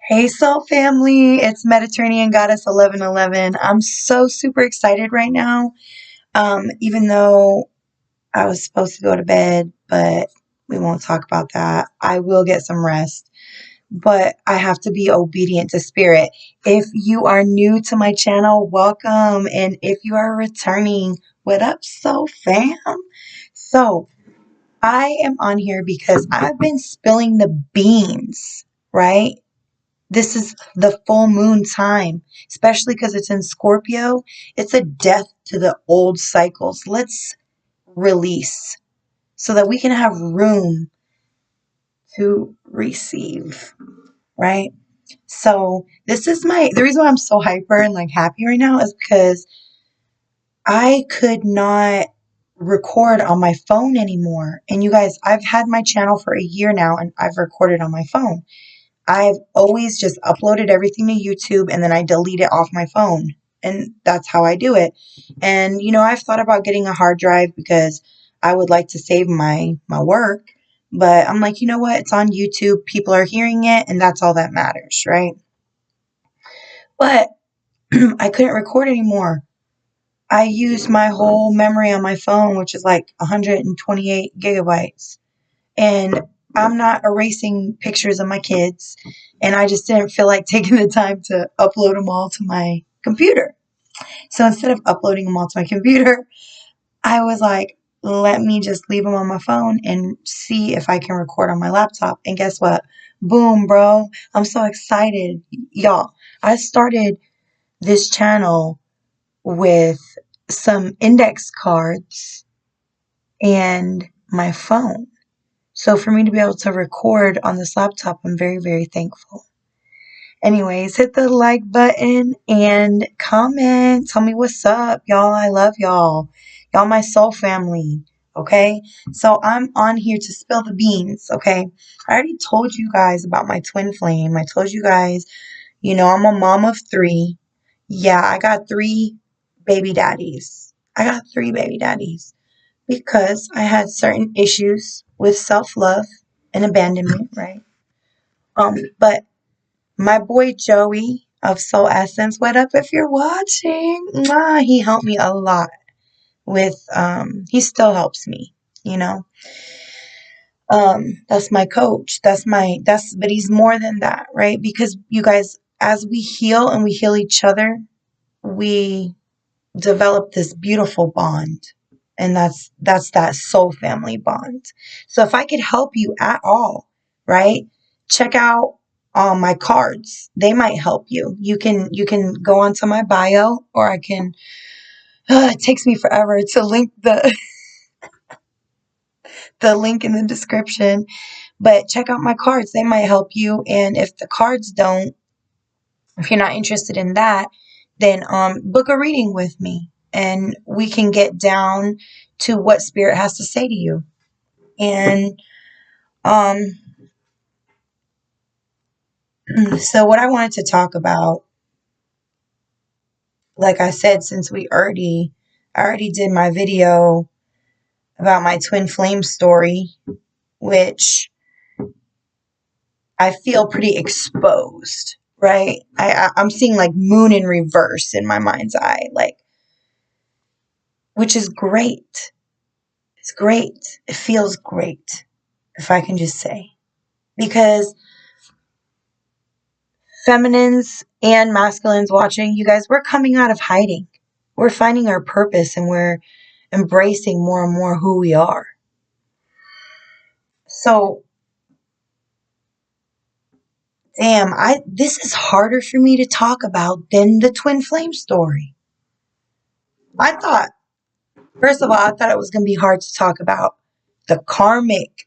Hey Soul Family, it's Mediterranean Goddess 1111. I'm so super excited right now. Even though I was supposed to go to bed, but we won't talk about that. I will get some rest, but I have to be obedient to spirit. If you are new to my channel, welcome. And if you are returning, what up, Soul Fam? So I am on here because I've been spilling the beans, right? This is the full moon time, especially because it's in Scorpio. It's a death to the old cycles. Let's release so that we can have room to receive, right? So this is the reason why I'm so hyper and like happy right now is because I could not record on my phone anymore. And you guys, I've had my channel for a year now and I've recorded on my phone. I've always just uploaded everything to YouTube and then I delete it off my phone. And that's how I do it. And, I've thought about getting a hard drive because I would like to save my work. But I'm like, you know what? It's on YouTube. People are hearing it and that's all that matters, right? But I couldn't record anymore. I used my whole memory on my phone, which is like 128 gigabytes. And I'm not erasing pictures of my kids. And I just didn't feel like taking the time to upload them all to my computer. So instead of uploading them all to my computer, I was like, let me just leave them on my phone and see if I can record on my laptop. And guess what? Boom, bro. I'm so excited. Y'all, I started this channel with some index cards and my phone. So for me to be able to record on this laptop, I'm very, very thankful. Anyways, hit the like button and comment. Tell me what's up, y'all. I love y'all. Y'all my soul family. Okay? So I'm on here to spill the beans, okay? I already told you guys about my twin flame. I told you guys, I'm a mom of three. Yeah, I got three baby daddies. I got three baby daddies because I had certain issues with self-love and abandonment, right? But my boy Joey of Soul Essence, what up if you're watching? Mwah, he helped me a lot with he still helps me, you know. That's my coach. But he's more than that, right? Because you guys, as we heal and we heal each other, we develop this beautiful bond. And that's that soul family bond. So if I could help you at all, right? Check out my cards. They might help you. You can go onto my bio, or I can. It takes me forever to link the link in the description. But check out my cards. They might help you. And if the cards don't, if you're not interested in that, then book a reading with me and we can get down to what spirit has to say to you. And um so what I wanted to talk about, like I said, since I already did my video about my twin flame story, which I feel pretty exposed, right? I'm seeing like moon in reverse in my mind's eye, like, which is great. It's great. It feels great, if I can just say. Because feminines and masculines watching, you guys, we're coming out of hiding. We're finding our purpose and we're embracing more and more who we are. So, damn, this is harder for me to talk about than the twin flame story. I thought, first of all, I thought it was going to be hard to talk about the karmic,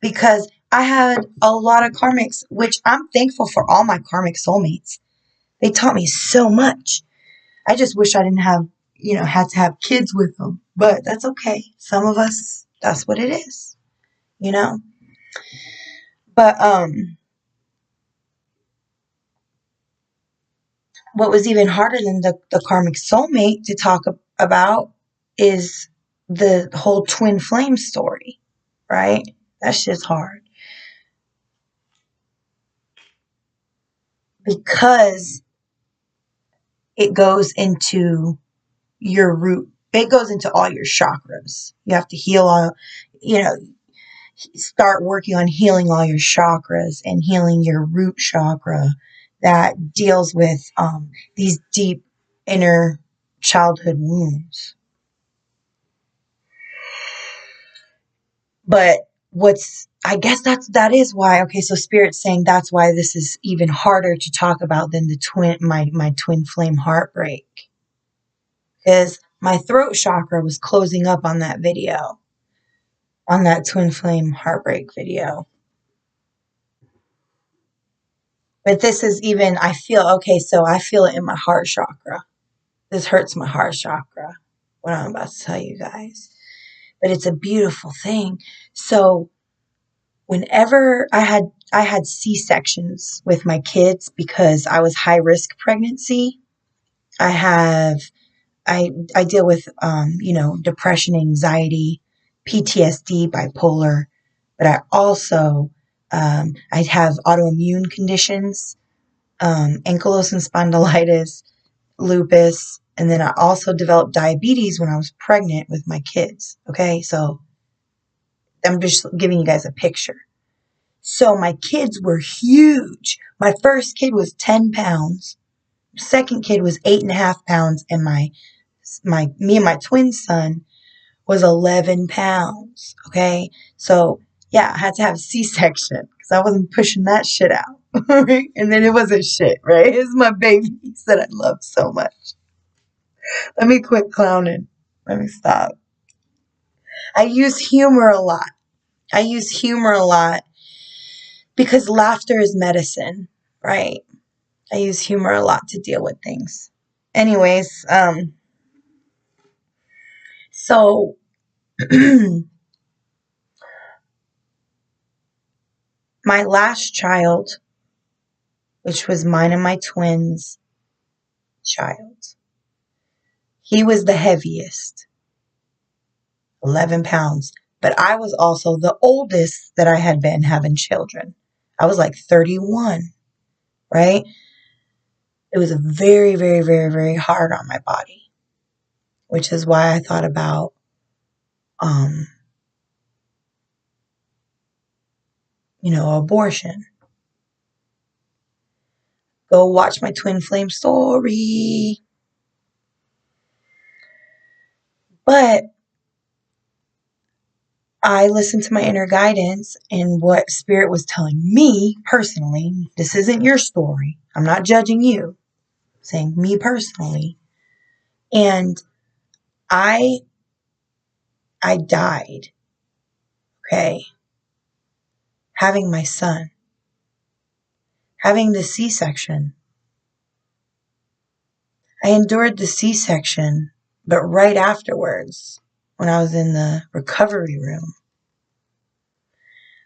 because I had a lot of karmics, which I'm thankful for all my karmic soulmates. They taught me so much. I just wish I didn't have, had to have kids with them. But that's okay. Some of us, that's what it is, you know? But what was even harder than the karmic soulmate to talk about is the whole twin flame story, right? That shit's hard. because it goes into your root. It goes into all your chakras. You have to heal all, start working on healing all your chakras and healing your root chakra that deals with these deep inner childhood wounds. But I guess that is why, okay, so Spirit's saying that's why this is even harder to talk about than my twin flame heartbreak. Because my throat chakra was closing up on that video, on that twin flame heartbreak video. But this is even, I feel it in my heart chakra. This hurts my heart chakra, what I'm about to tell you guys. But it's a beautiful thing. So whenever I had C-sections with my kids because I was high risk pregnancy. I deal with depression, anxiety, PTSD, bipolar, but I also I have autoimmune conditions, ankylosing spondylitis, lupus, and then I also developed diabetes when I was pregnant with my kids. Okay, so I'm just giving you guys a picture. So my kids were huge. My first kid was 10 pounds. Second kid was 8.5 pounds. And me and my twin son was 11 pounds. Okay. So yeah, I had to have a C-section because I wasn't pushing that shit out. Right? And then it wasn't shit, right? It's my baby that I love so much. Let me quit clowning. Let me stop. I use humor a lot. Because laughter is medicine, right? I use humor a lot to deal with things. Anyways, so my last child, which was mine and my twins' child, he was the heaviest, 11 pounds. But I was also the oldest that I had been having children. I was like 31, right? It was very, very, very, very hard on my body, which is why I thought about abortion. Go watch my twin flame story. But I listened to my inner guidance and what Spirit was telling me personally. This isn't your story. I'm not judging you. I'm saying me personally. And I died, okay, having my son, having the C-section. I endured the C-section, but right afterwards, when I was in the recovery room,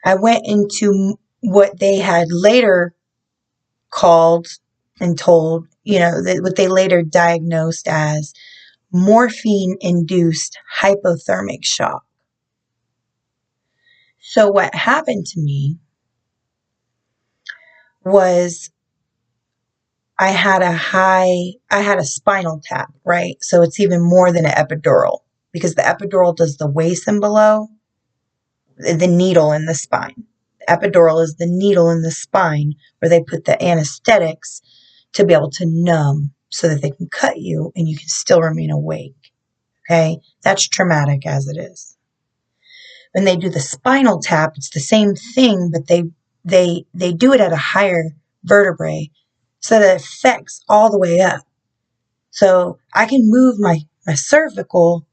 I went into what they had later called and told, what they later diagnosed as morphine-induced hypothermic shock. So what happened to me was I had a spinal tap, right? So it's even more than an epidural because the epidural does the waist and below, the needle in the spine. The epidural is the needle in the spine where they put the anesthetics to be able to numb so that they can cut you and you can still remain awake. Okay? That's traumatic as it is. When they do the spinal tap, it's the same thing, but they do it at a higher vertebrae so that it affects all the way up. So I can move my cervical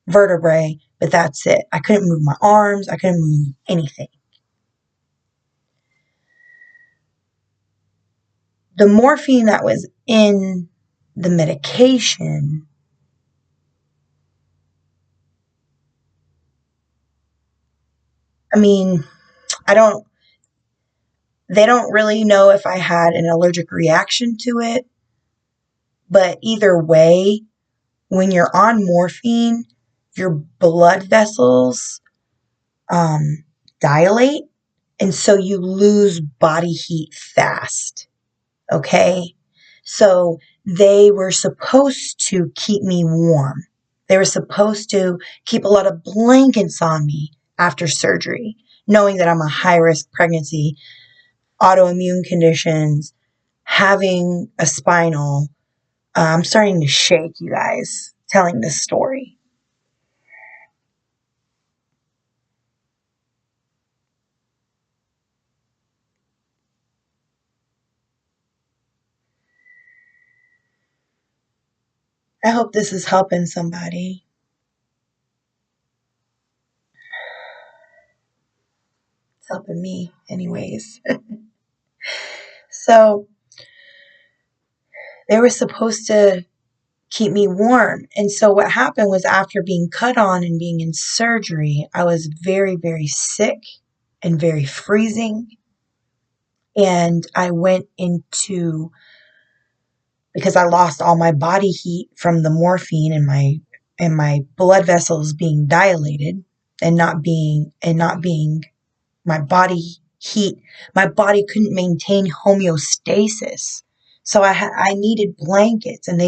vertebrae, but that's it. I couldn't move my arms. I couldn't move anything. The morphine that was in the medication they don't really know if I had an allergic reaction to it, but either way, when you're on morphine, your blood vessels dilate, and so you lose body heat fast. Okay. So they were supposed to keep me warm. They were supposed to keep a lot of blankets on me after surgery, knowing that I'm a high risk pregnancy, autoimmune conditions, having a spinal. I'm starting to shake, you guys, telling this story. I hope this is helping somebody. It's helping me, anyways. So they were supposed to keep me warm. And so what happened was after being cut on and being in surgery, I was very, very sick and very freezing. And I went into, because I lost all my body heat from the morphine and my blood vessels being dilated and not being my body heat, my body couldn't maintain homeostasis. So I needed blankets and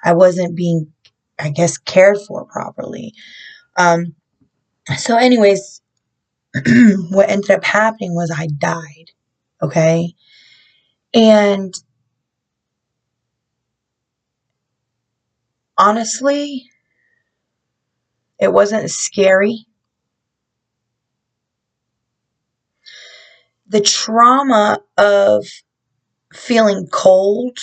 I wasn't being, I guess, cared for properly. So anyways, what ended up happening was I died. Okay. And honestly, it wasn't scary. The trauma of feeling cold,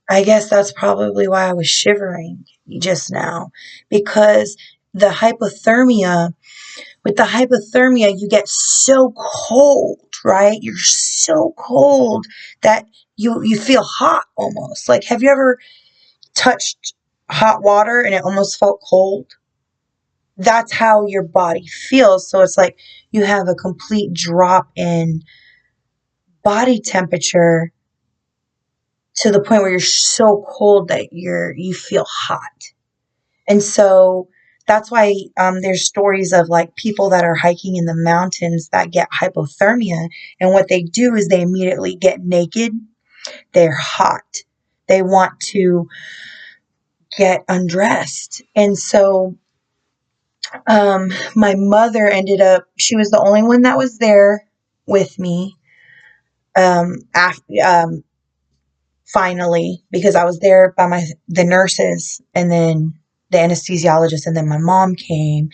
I guess that's probably why I was shivering just now, because the hypothermia, with the hypothermia, you get so cold, right? You're so cold that you feel hot almost. Like, have you ever touched hot water and it almost felt cold? That's how your body feels. So it's like you have a complete drop in body temperature to the point where you're so cold that you feel hot. And so that's why there's stories of like people that are hiking in the mountains that get hypothermia. And what they do is they immediately get naked. They're hot. They want to get undressed. And so my mother ended up, she was the only one that was there with me after, finally, because I was there by the nurses and then the anesthesiologist, and then my mom came.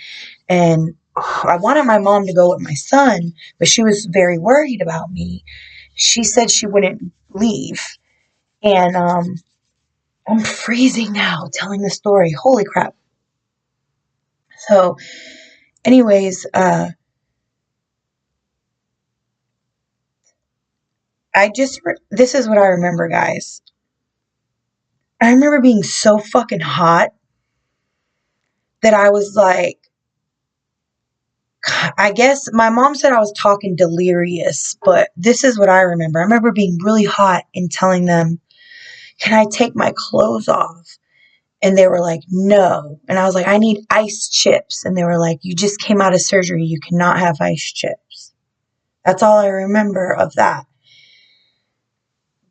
And I wanted my mom to go with my son, but she was very worried about me. She said she wouldn't leave. And I'm freezing now telling the story. Holy crap. So anyways, this is what I remember, guys. I remember being so fucking hot that I was like, I guess my mom said I was talking delirious, but this is what I remember. I remember being really hot and telling them, can I take my clothes off? And they were like, no. And I was like, I need ice chips. And they were like, you just came out of surgery. You cannot have ice chips. That's all I remember of that.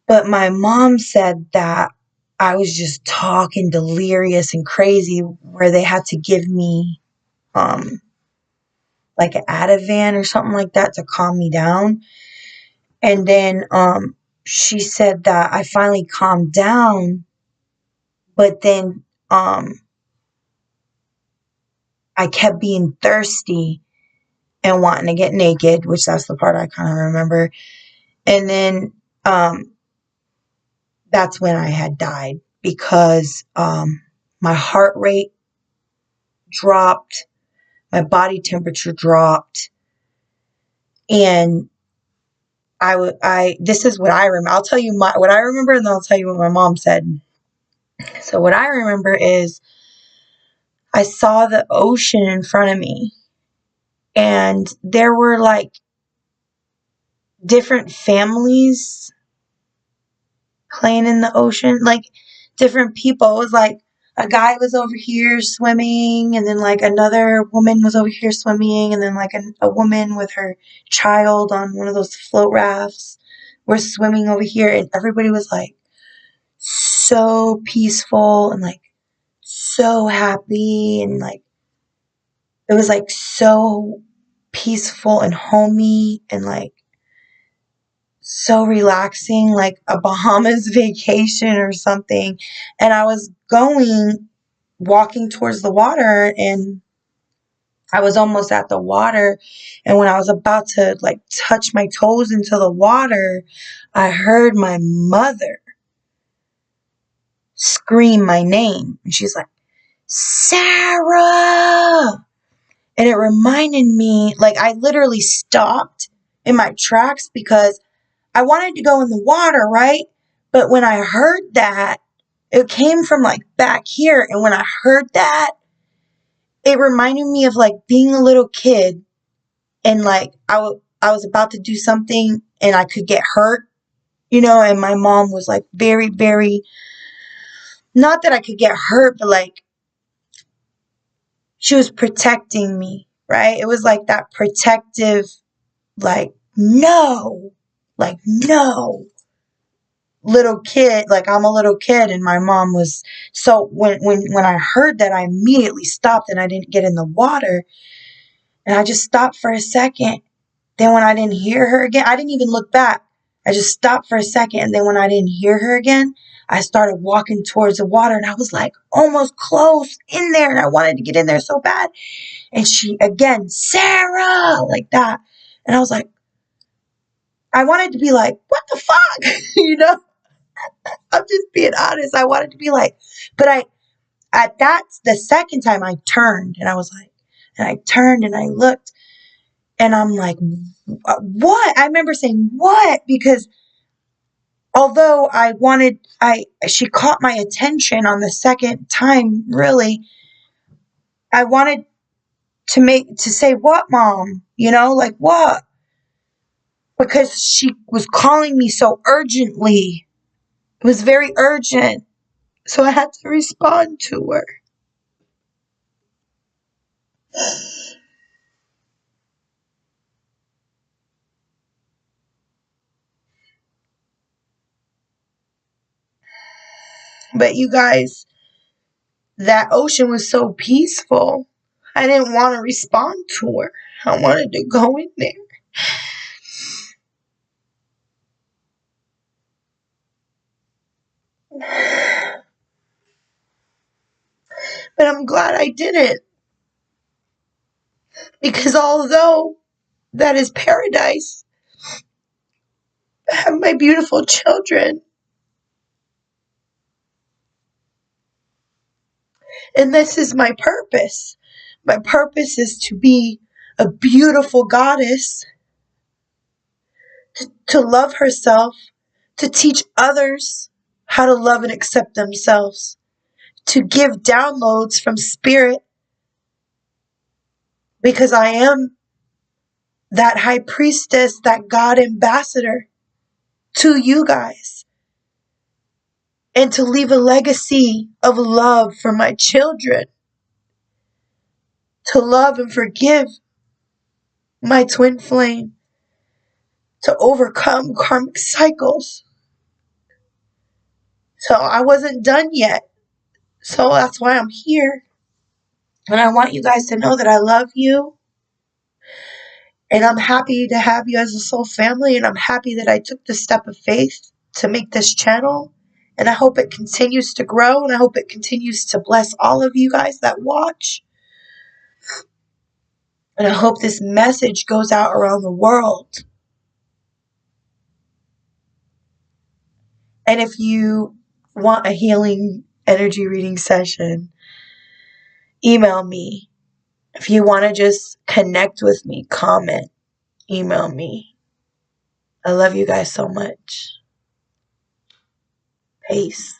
But my mom said that I was just talking delirious and crazy, where they had to give me like an Ativan or something like that to calm me down. And then she said that I finally calmed down, but then I kept being thirsty and wanting to get naked, which that's the part I kind of remember. And then that's when I had died, because my heart rate dropped, my body temperature dropped, and this is what I remember. I'll tell you what I remember, and then I'll tell you what my mom said. So what I remember is I saw the ocean in front of me, and there were like different families playing in the ocean, like different people. It was like a guy was over here swimming, and then like another woman was over here swimming, and then like a woman with her child on one of those float rafts we're swimming over here, and everybody was like so peaceful and like so happy, and like it was like so peaceful and homey and like so relaxing, like a Bahamas vacation or something. And I was walking towards the water, and I was almost at the water. And when I was about to like touch my toes into the water, I heard my mother scream my name. And she's like, Sarah! And it reminded me, like, I literally stopped in my tracks because I wanted to go in the water, right? But when I heard that, it came from like back here. And when I heard that, it reminded me of like being a little kid, and like I was about to do something and I could get hurt, and my mom was like very, very, not that I could get hurt, but like she was protecting me, right? It was like that protective, like, no, little kid, like I'm a little kid, and my mom was. So when I heard that, I immediately stopped and I didn't get in the water, and I just stopped for a second. Then when I didn't hear her again, I didn't even look back. I just stopped for a second, and then when I didn't hear her again, I started walking towards the water, and I was like almost close in there, and I wanted to get in there so bad. And she again, Sarah, like that. And I was like, I wanted to be like, what the fuck? I'm just being honest. I wanted to be like, but the second time I turned, and I was like, and I turned and I looked, and I'm like, what? I remember saying, what? Because although she caught my attention on the second time, really, I wanted to say, what, Mom? Like what? Because she was calling me so urgently. It was very urgent. So I had to respond to her. But you guys, that ocean was so peaceful. I didn't want to respond to her. I wanted to go in there. But I'm glad I didn't. Because although that is paradise, I have my beautiful children. And this is my purpose. My purpose is to be a beautiful goddess, to love herself, to teach others how to love and accept themselves, to give downloads from spirit, because I am that high priestess, that God ambassador to you guys, and to leave a legacy of love for my children, to love and forgive my twin flame, to overcome karmic cycles. So I wasn't done yet. So that's why I'm here. And I want you guys to know that I love you. And I'm happy to have you as a soul family. And I'm happy that I took the step of faith to make this channel. And I hope it continues to grow. And I hope it continues to bless all of you guys that watch. And I hope this message goes out around the world. And if you want a healing energy reading session, email me. If you want to just connect with me, comment, email me. I love you guys so much. Peace.